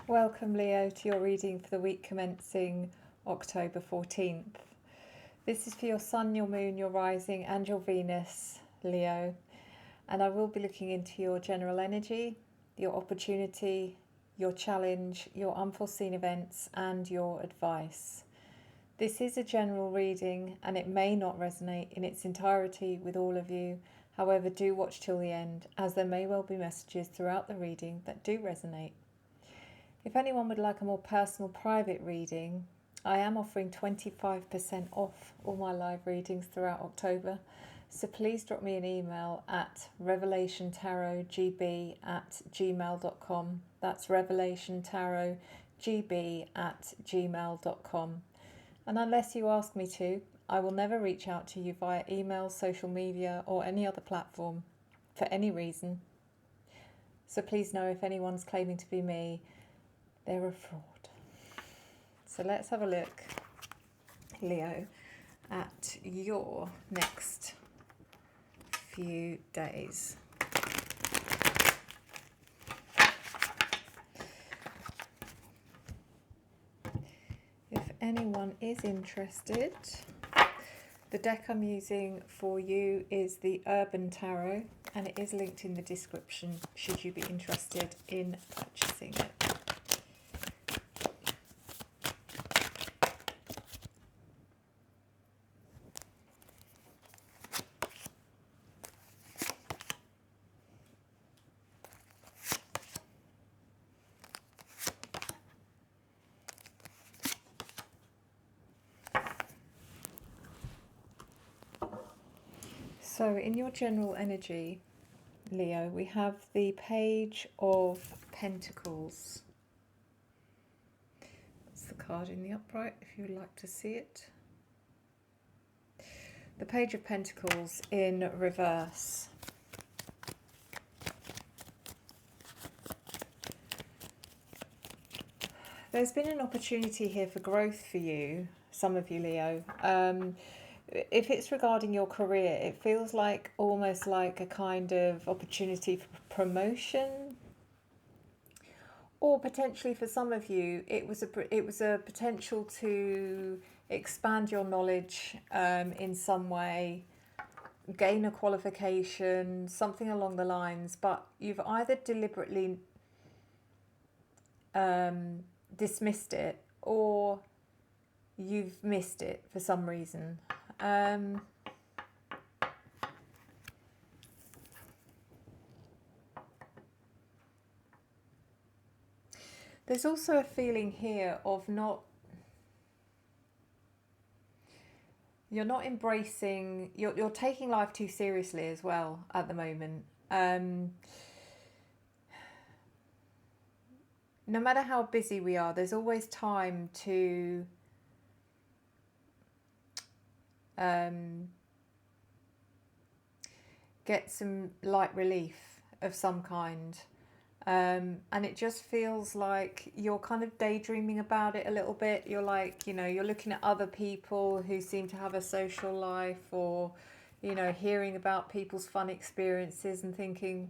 Welcome, Leo, to your reading for the week commencing October 14th. This is for your Sun, your Moon, your Rising and your Venus, Leo. And I will be looking into your general energy, your opportunity, your challenge, your unforeseen events and your advice. This is a general reading and it may not resonate in its entirety with all of you. However, do watch till the end, as there may well be messages throughout the reading that do resonate. If anyone would like a more personal private reading, I am offering 25% off all my live readings throughout October. So please drop me an email at revelationtarotgb@gmail.com. That's revelationtarotgb@gmail.com. And unless you ask me to, I will never reach out to you via email, social media or any other platform for any reason. So please know if anyone's claiming to be me, they're a fraud. So let's have a look, Leo, at your next few days. If anyone is interested, the deck I'm using for you is the Urban Tarot, and it is linked in the description should you be interested in purchasing it. So in your general energy, Leo, we have the Page of Pentacles. That's the card in the upright, if you would like to see it. The Page of Pentacles in reverse. There's been an opportunity here for growth for you, some of you, Leo. If it's regarding your career, it feels like almost like a kind of opportunity for promotion, or potentially for some of you, it was a potential to expand your knowledge in some way, gain a qualification, something along the lines. But you've either deliberately dismissed it, or you've missed it for some reason. There's also a feeling here of you're not embracing, you're taking life too seriously as well at the moment. No matter how busy we are, there's always time to get some light relief of some kind. And it just feels like you're kind of daydreaming about it a little bit. You're like, you're looking at other people who seem to have a social life, or, hearing about people's fun experiences and thinking,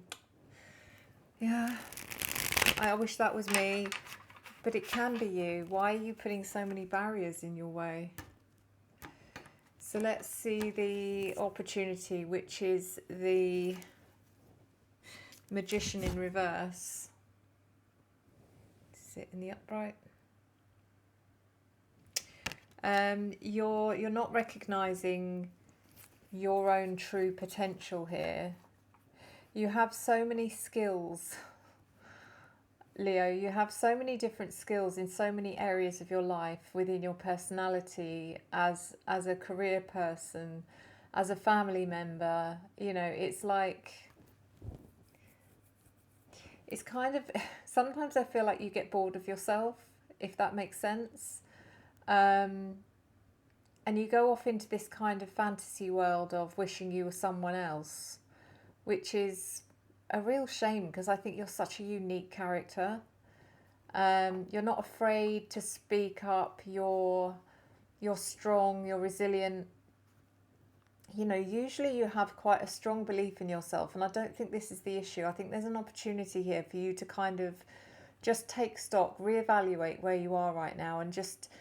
yeah, I wish that was me. But it can be you. Why are you putting so many barriers in your way? So let's see the opportunity, which is the Magician in reverse. Sit in the upright. You're not recognizing your own true potential here. You have so many skills, Leo. You have so many different skills in so many areas of your life, within your personality, as a career person, as a family member. It's like, it's kind of, sometimes I feel like you get bored of yourself, if that makes sense. And you go off into this kind of fantasy world of wishing you were someone else, which is a real shame, because I think you're such a unique character. You're not afraid to speak up. You're strong, you're resilient. Usually you have quite a strong belief in yourself, and I don't think this is the issue. I think there's an opportunity here for you to kind of just take stock, reevaluate where you are right now, and just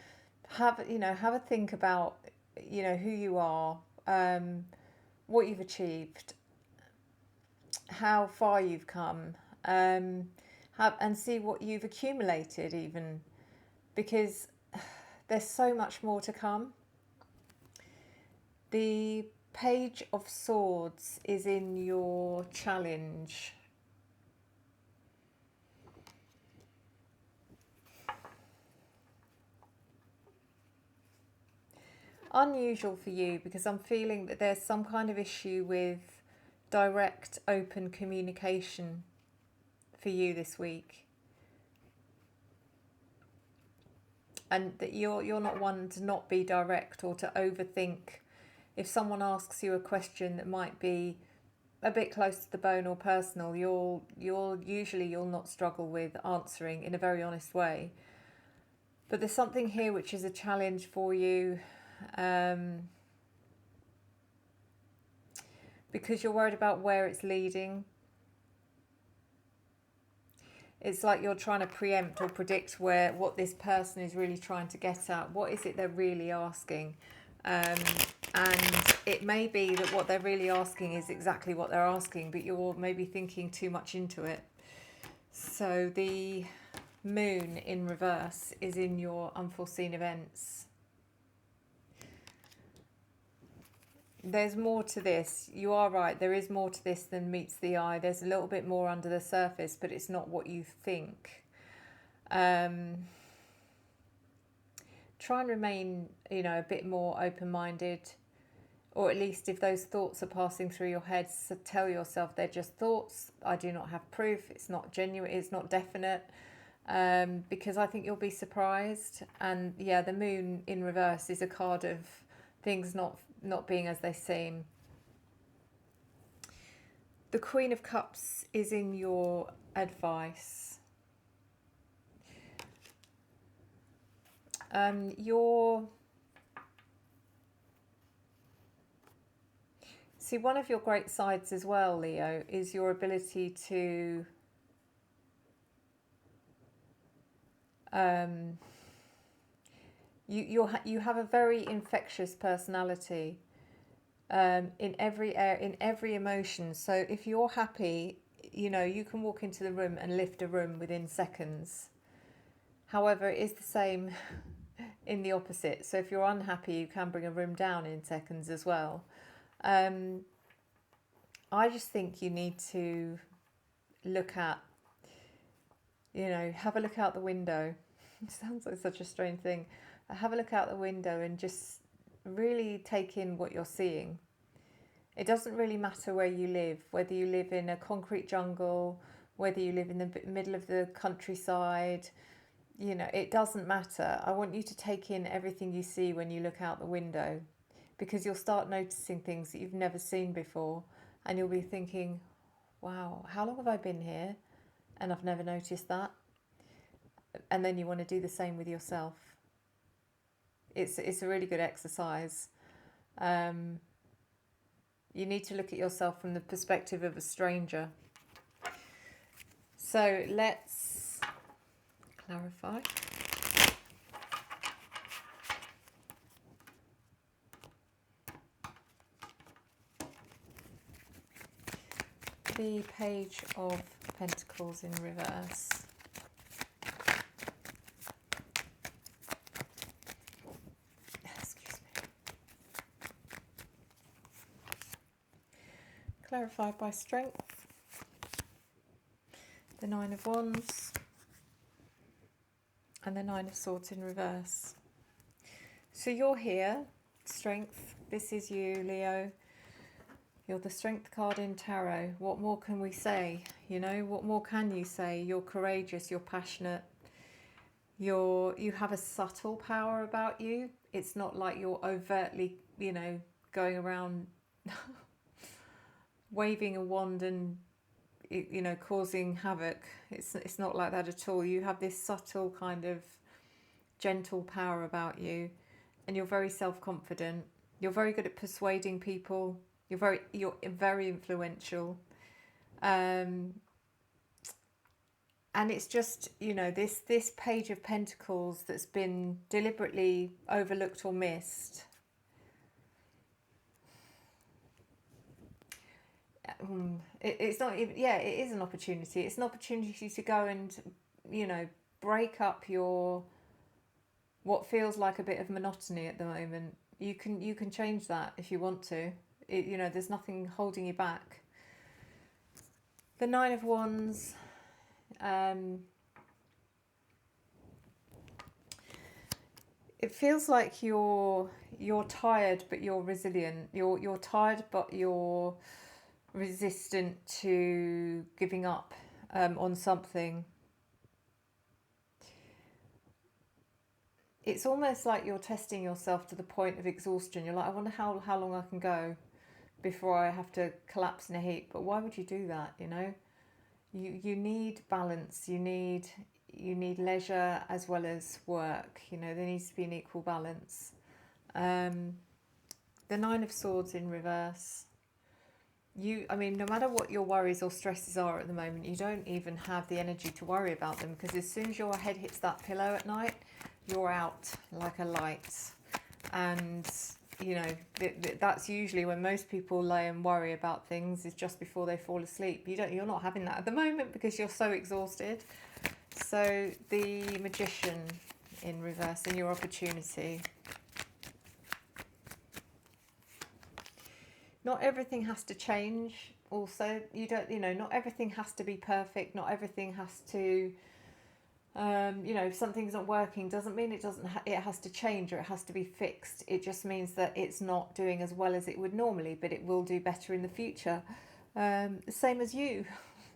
have a think about who you are, what you've achieved, how far you've come, and see what you've accumulated even, because there's so much more to come. The Page of Swords is in your challenge. Unusual for you, because I'm feeling that there's some kind of issue with direct, open communication for you this week, and that you're not one to not be direct or to overthink. If someone asks you a question that might be a bit close to the bone or personal, you'll not struggle with answering in a very honest way. But there's something here which is a challenge for you, because you're worried about where it's leading. It's like you're trying to preempt or predict what this person is really trying to get at. What is it they're really asking? And it may be that what they're really asking is exactly what they're asking, but you're maybe thinking too much into it. So the Moon in reverse is in your unforeseen events. There's more to this. You are right. There is more to this than meets the eye. There's a little bit more under the surface, but it's not what you think. Try and remain, a bit more open-minded, or at least if those thoughts are passing through your head, so tell yourself they're just thoughts. I do not have proof. It's not genuine. It's not definite. Because I think you'll be surprised. And yeah, the Moon in reverse is a card of things not being as they seem. The Queen of Cups is in your advice. See, one of your great sides as well, Leo, is your ability to you have a very infectious personality, in every emotion. So if you're happy, you can walk into the room and lift a room within seconds. However, it is the same in the opposite. So if you're unhappy, you can bring a room down in seconds as well. I just think you need to look at, have a look out the window. It sounds like such a strange thing. Have a look out the window and just really take in what you're seeing. It doesn't really matter where you live, whether you live in a concrete jungle, whether you live in the middle of the countryside, it doesn't matter. I want you to take in everything you see when you look out the window, because you'll start noticing things that you've never seen before, and you'll be thinking, wow, how long have I been here? And I've never noticed that. And then you want to do the same with yourself. It's a really good exercise. You need to look at yourself from the perspective of a stranger. So let's clarify. The Page of Pentacles in reverse. Excuse me. Clarified by Strength. The Nine of Wands. And the Nine of Swords in reverse. So you're here, Strength. This is you, Leo. You're the Strength card in Tarot. What more can we say? What more can you say? You're courageous, you're passionate. You have a subtle power about you. It's not like you're overtly, going around waving a wand and causing havoc. It's not like that at all. You have this subtle kind of gentle power about you, and you're very self-confident. You're very good at persuading people. You're very influential. And it's just, you know, this Page of Pentacles that's been deliberately overlooked or missed. It's not even, yeah, it is an opportunity. It's an opportunity to go and, you know, break up your, what feels like a bit of monotony at the moment. You can change that if you want to. You know, there's nothing holding you back. The Nine of Wands. It feels like you're tired, but you're resilient. You're tired, but you're resistant to giving up on something. It's almost like you're testing yourself to the point of exhaustion. You're like, I wonder how long I can go before I have to collapse in a heap. But why would you do that? You know, you need balance. You need leisure as well as work. You know, there needs to be an equal balance. The Nine of Swords in reverse. I mean, no matter what your worries or stresses are at the moment, you don't even have the energy to worry about them, because as soon as your head hits that pillow at night, you're out like a light. And, you know, that's usually when most people lay and worry about things, is just before they fall asleep. You're not having that at the moment because you're so exhausted. So the Magician in reverse and your opportunity. Not everything has to change. Also, not everything has to be perfect. Not everything has to, if something's not working, doesn't mean it has to change or it has to be fixed. It just means that it's not doing as well as it would normally, but it will do better in the future. The same as you,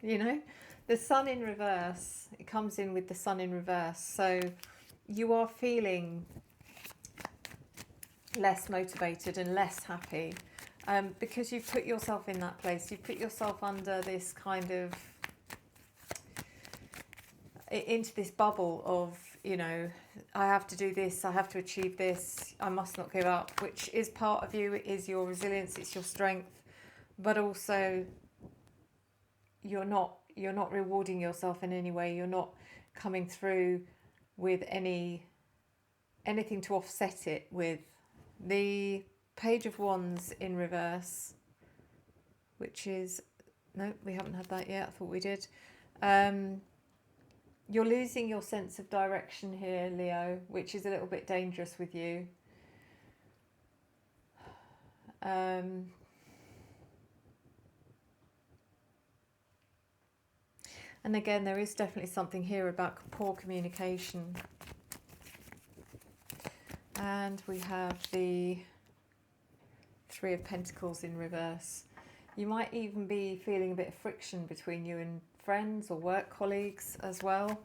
you know. The Sun in reverse, it comes in with the Sun in reverse. So you are feeling less motivated and less happy. Because you've put yourself in that place, you've put yourself under this kind of, into this bubble of, you know, I have to do this, I have to achieve this, I must not give up, which is part of you. It is your resilience, it's your strength, but also you're not rewarding yourself in any way. You're not coming through with anything to offset it with. The Page of Wands in reverse, which is, no, we haven't had that yet. I thought we did. You're losing your sense of direction here, Leo, which is a little bit dangerous with you. And again, there is definitely something here about poor communication. And we have the Three of Pentacles in reverse. You might even be feeling a bit of friction between you and friends or work colleagues as well.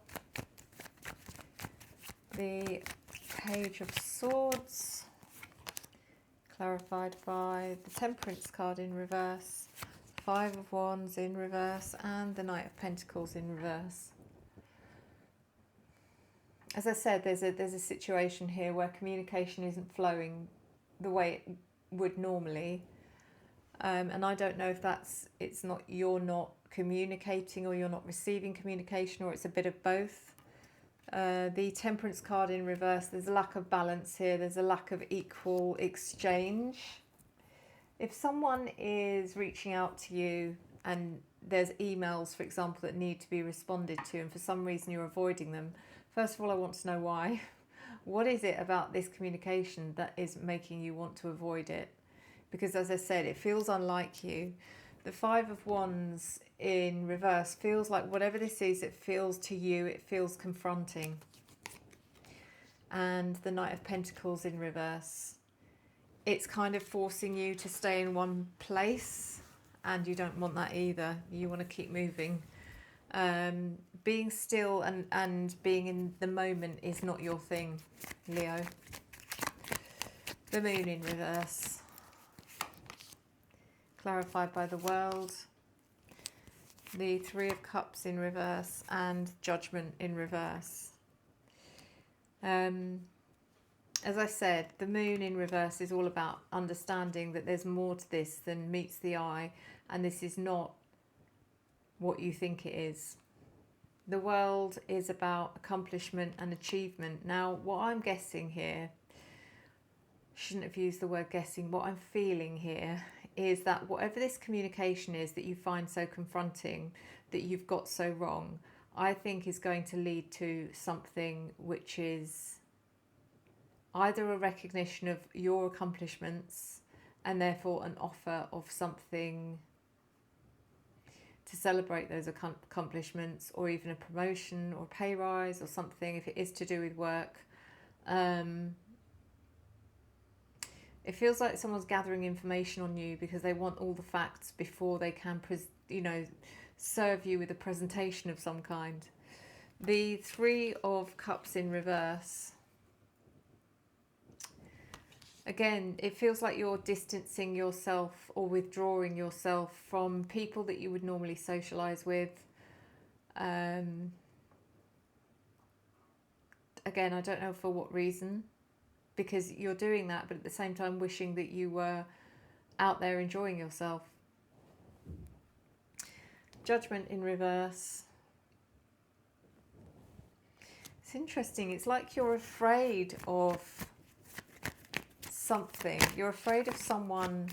The Page of Swords, clarified by the Temperance card in reverse, Five of Wands in reverse, and the Knight of Pentacles in reverse. As I said, there's a situation here where communication isn't flowing the way it would normally, and I don't know if you're not communicating or you're not receiving communication, or it's a bit of both. The Temperance card in reverse, there's a lack of balance here, there's a lack of equal exchange. If someone is reaching out to you and there's emails, for example, that need to be responded to, and for some reason you're avoiding them, first of all, I want to know why. What is it about this communication that is making you want to avoid it? Because as I said, it feels unlike you. The Five of Wands in reverse feels like whatever this is, it feels to you, it feels confronting. And the Knight of Pentacles in reverse, it's kind of forcing you to stay in one place, and you don't want that either. You want to keep moving. Being still and being in the moment is not your thing, Leo. The Moon in reverse, clarified by the World. The Three of Cups in reverse and Judgment in reverse. As I said, the Moon in reverse is all about understanding that there's more to this than meets the eye, and this is not what you think it is. The world is about accomplishment and achievement. Now, what I'm guessing here, shouldn't have used the word guessing, what I'm feeling here is that whatever this communication is that you find so confronting, that you've got so wrong, I think is going to lead to something which is either a recognition of your accomplishments and therefore an offer of something to celebrate those accomplishments, or even a promotion or pay rise or something if it is to do with work. It feels like someone's gathering information on you because they want all the facts before they can, serve you with a presentation of some kind. The Three of Cups in reverse. Again, it feels like you're distancing yourself or withdrawing yourself from people that you would normally socialise with. Again, I don't know for what reason, because you're doing that, but at the same time wishing that you were out there enjoying yourself. Judgment in reverse. It's interesting. It's like you're afraid of something. You're afraid of someone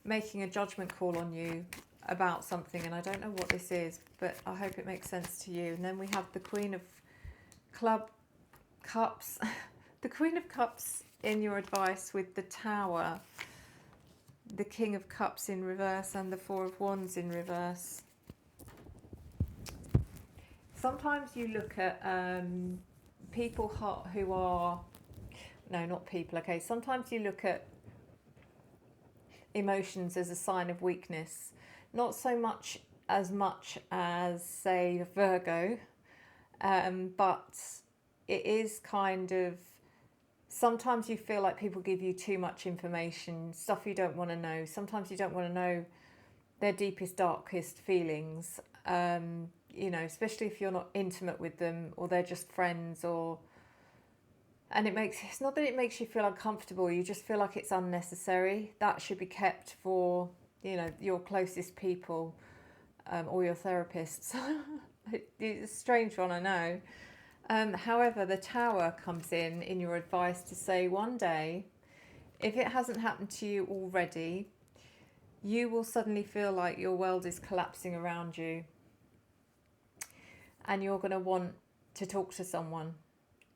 making a judgment call on you about something, and I don't know what this is, but I hope it makes sense to you. And then we have the Queen of Cups. The Queen of Cups in your advice with the Tower, the King of Cups in reverse, and the Four of Wands in reverse. Sometimes you look at people who are... No, not people, okay. Sometimes you look at emotions as a sign of weakness. Not so much as, say, Virgo, but it is kind of... Sometimes you feel like people give you too much information, stuff you don't want to know. Sometimes you don't want to know their deepest, darkest feelings, especially if you're not intimate with them, or they're just friends, or... And it's not that it makes you feel uncomfortable, you just feel like it's unnecessary. That should be kept for, your closest people, or your therapists. It's a strange one, I know. However, the Tower comes in your advice to say one day, if it hasn't happened to you already, you will suddenly feel like your world is collapsing around you. And you're going to want to talk to someone.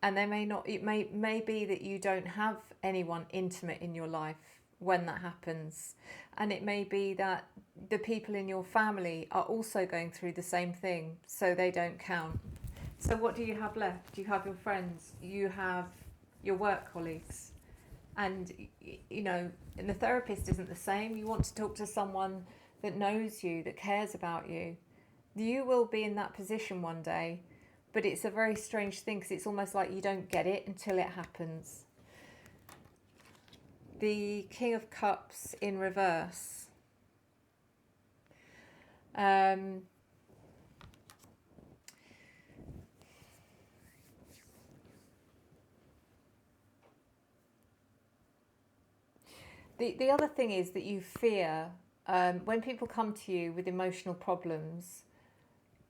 And they may not, it may be that you don't have anyone intimate in your life when that happens. And it may be that the people in your family are also going through the same thing, so they don't count. So what do you have left? You have your friends, you have your work colleagues. And, and the therapist isn't the same. You want to talk to someone that knows you, that cares about you. You will be in that position one day. But it's a very strange thing, because it's almost like you don't get it until it happens. The King of Cups in reverse. The other thing is that you fear, when people come to you with emotional problems,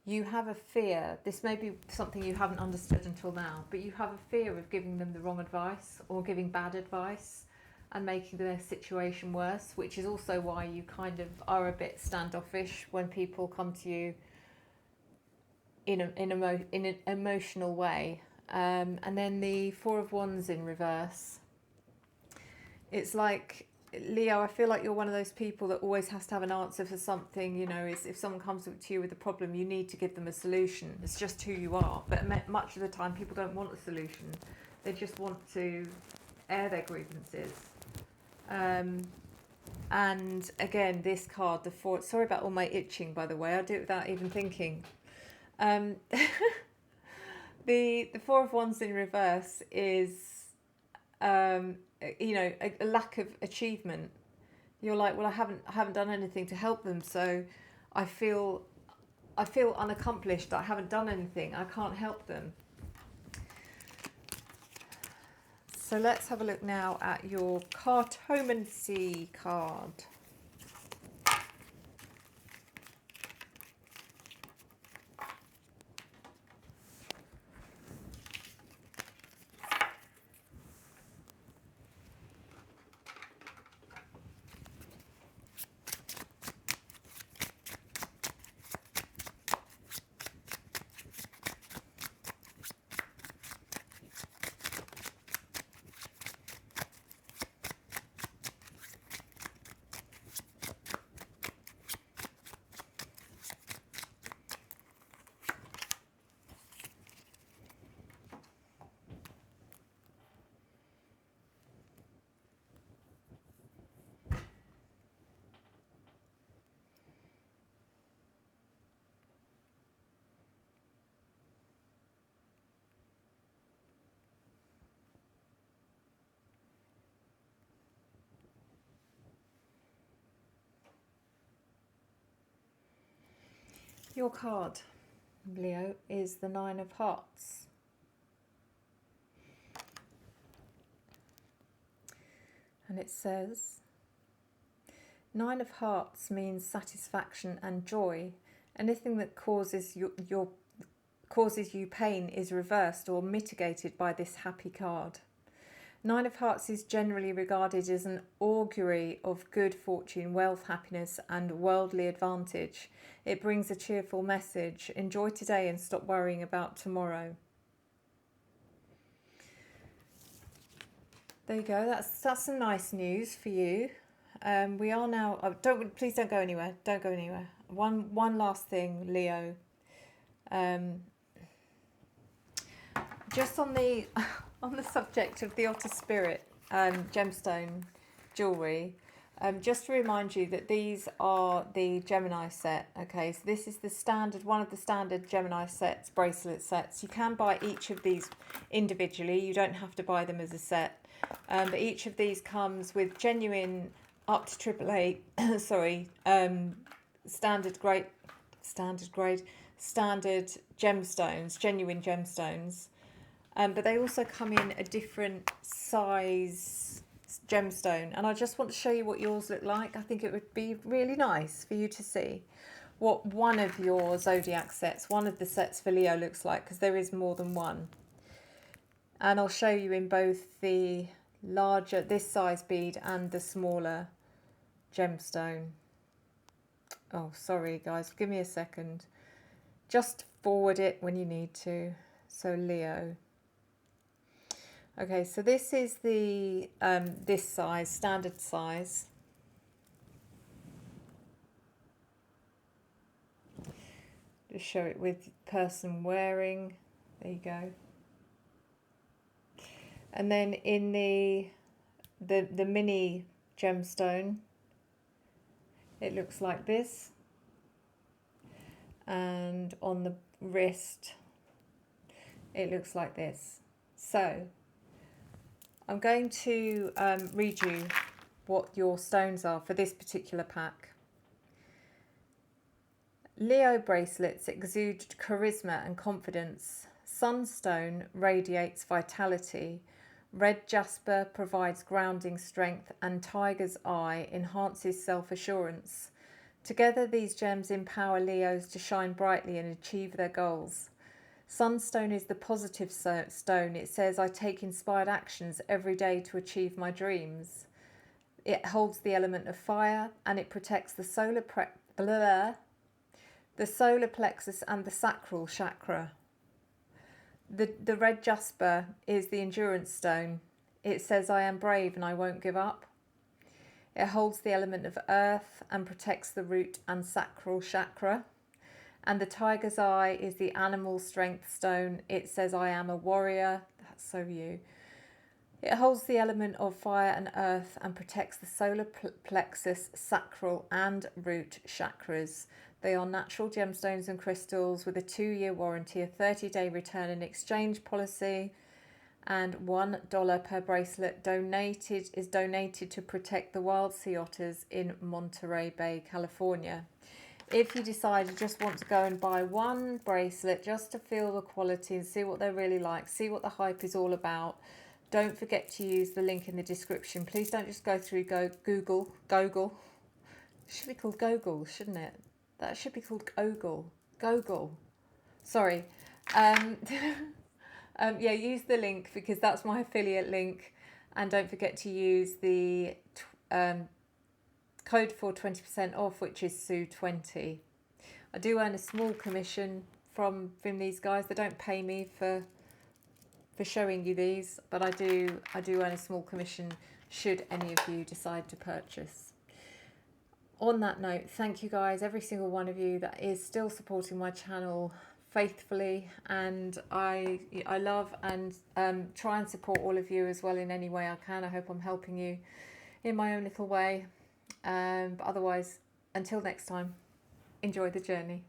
you have a fear, this may be something you haven't understood until now, but you have a fear of giving them the wrong advice or giving bad advice and making their situation worse, which is also why you kind of are a bit standoffish when people come to you in an emotional way. And then the Four of Wands in reverse. It's like, Leo, I feel like you're one of those people that always has to have an answer for something. If someone comes up to you with a problem, you need to give them a solution. It's just who you are. But much of the time, people don't want a solution. They just want to air their grievances. And again, this card, the Four... Sorry about all my itching, by the way. I do it without even thinking. The Four of Wands in reverse is... a lack of achievement. You're like, well, I haven't done anything to help them, so I feel unaccomplished. I haven't done anything. I can't help them. So let's have a look now at your cartomancy card. Your card, Leo, is the Nine of Hearts. And it says, Nine of Hearts means satisfaction and joy. Anything that causes you pain is reversed or mitigated by this happy card. Nine of Hearts is generally regarded as an augury of good fortune, wealth, happiness, and worldly advantage. It brings a cheerful message. Enjoy today and stop worrying about tomorrow. There you go. That's some nice news for you. We are now. Oh, please don't go anywhere. Don't go anywhere. One last thing, Leo. Just on the subject of the Otter Spirit gemstone jewellery, just to remind you that these are the Gemini set. Okay, so this is the standard, one of the standard Gemini sets, bracelet sets. You can buy each of these individually. You don't have to buy them as a set. But each of these comes with genuine up to AAA, sorry, standard gemstones, genuine gemstones. But they also come in a different size gemstone. And I just want to show you what yours look like. I think it would be really nice for you to see what one of your zodiac sets, one of the sets for Leo looks like, because there is more than one. And I'll show you in both the larger, this size bead, and the smaller gemstone. Oh, sorry guys, give me a second. Just forward it when you need to. So Leo. Okay, so this is the this size, standard size. Just show it with person wearing. There you go. And then in the mini gemstone, it looks like this. And on the wrist, it looks like this. So I'm going to read you what your stones are for this particular pack. Leo bracelets exude charisma and confidence. Sunstone radiates vitality. Red jasper provides grounding strength, and tiger's eye enhances self-assurance. Together, these gems empower Leos to shine brightly and achieve their goals. Sunstone is the positive stone. It says, I take inspired actions every day to achieve my dreams. It holds the element of fire, and it protects the solar plexus and the sacral chakra. The red jasper is the endurance stone. It says, I am brave and I won't give up. It holds the element of earth and protects the root and sacral chakra. And the tiger's eye is the animal strength stone. It says, I am a warrior. That's so you. It holds the element of fire and earth and protects the solar plexus, sacral and root chakras. They are natural gemstones and crystals with a 2-year warranty, a 30-day return and exchange policy, and $1 per bracelet is donated to protect the wild sea otters in Monterey Bay, California. If you decide you just want to go and buy one bracelet just to feel the quality and see what they're really like, see what the hype is all about, don't forget to use the link in the description. Please don't just go through Google. It should be called Gogol, shouldn't it? That should be called Gogol. Sorry. Yeah, use the link because that's my affiliate link. And don't forget to use the code for 20% off, which is Sue20. I do earn a small commission from these guys. They don't pay me for showing you these, but I do earn a small commission should any of you decide to purchase. On that note, thank you guys, every single one of you that is still supporting my channel faithfully, and I love and try and support all of you as well in any way I can. I hope I'm helping you in my own little way. But otherwise, until next time, enjoy the journey.